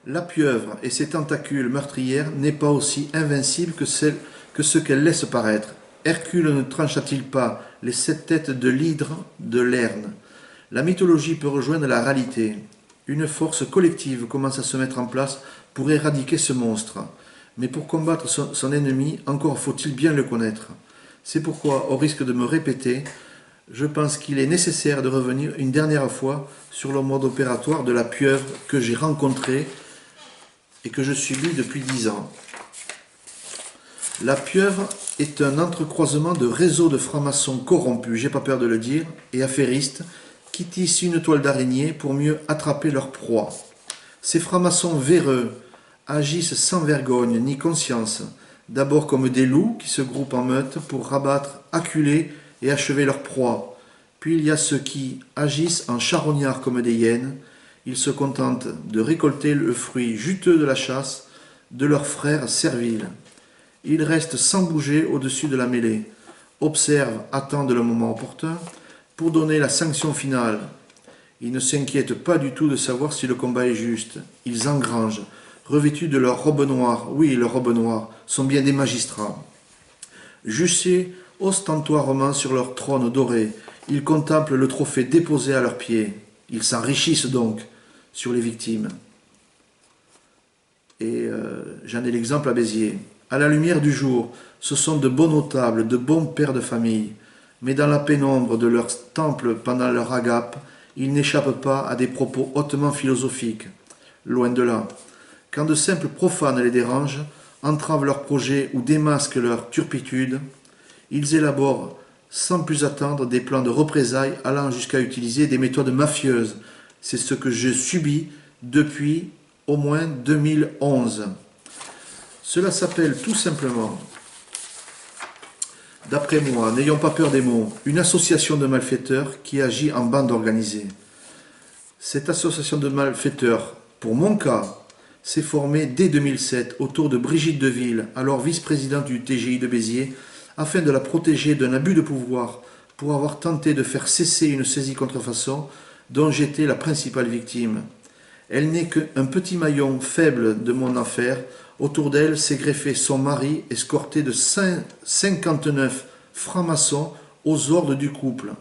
La pieuvre et ses tentacules meurtrières n'est pas aussi invincible que ce qu'elle laisse paraître. Hercule ne trancha-t-il pas les 7 têtes de l'hydre de Lerne? La mythologie peut rejoindre la réalité. Une force collective commence à se mettre en place pour éradiquer ce monstre. Mais pour combattre son ennemi, encore faut-il bien le connaître. C'est pourquoi, au risque de me répéter, je pense qu'il est nécessaire de revenir une dernière fois sur le mode opératoire de la pieuvre que j'ai rencontrée et que je subis depuis 10 ans. La pieuvre est un entrecroisement de réseaux de francs-maçons corrompus, j'ai pas peur de le dire, et affairistes, qui tissent une toile d'araignée pour mieux attraper leur proie. Ces francs-maçons véreux agissent sans vergogne ni conscience, d'abord comme des loups qui se groupent en meute pour rabattre, acculer et achever leur proie. Puis il y a ceux qui agissent en charognards comme des hyènes. Ils se contentent de récolter le fruit juteux de la chasse de leurs frères serviles. Ils restent sans bouger au-dessus de la mêlée, observent, attendent le moment opportun pour donner la sanction finale. Ils ne s'inquiètent pas du tout de savoir si le combat est juste. Ils engrangent, revêtus de leurs robes noires. Oui, leurs robes noires sont bien des magistrats. Juchés ostentoirement sur leur trône doré, ils contemplent le trophée déposé à leurs pieds. Ils s'enrichissent donc sur les victimes. Et j'en ai l'exemple à Béziers. À la lumière du jour, ce sont de bons notables, de bons pères de famille. Mais dans la pénombre de leur temple pendant leur agape, ils n'échappent pas à des propos hautement philosophiques. Loin de là. Quand de simples profanes les dérangent, entravent leurs projets ou démasquent leur turpitude, ils élaborent sans plus attendre des plans de représailles allant jusqu'à utiliser des méthodes mafieuses. C'est ce que je subis depuis au moins 2011. Cela s'appelle tout simplement, d'après moi, n'ayons pas peur des mots, une association de malfaiteurs qui agit en bande organisée. Cette association de malfaiteurs, pour mon cas, s'est formée dès 2007 autour de Brigitte Deville, alors vice-présidente du TGI de Béziers, afin de la protéger d'un abus de pouvoir pour avoir tenté de faire cesser une saisie contrefaçon dont j'étais la principale victime. Elle n'est qu'un petit maillon faible de mon affaire. Autour d'elle s'est greffé son mari, escorté de 59 francs-maçons aux ordres du couple.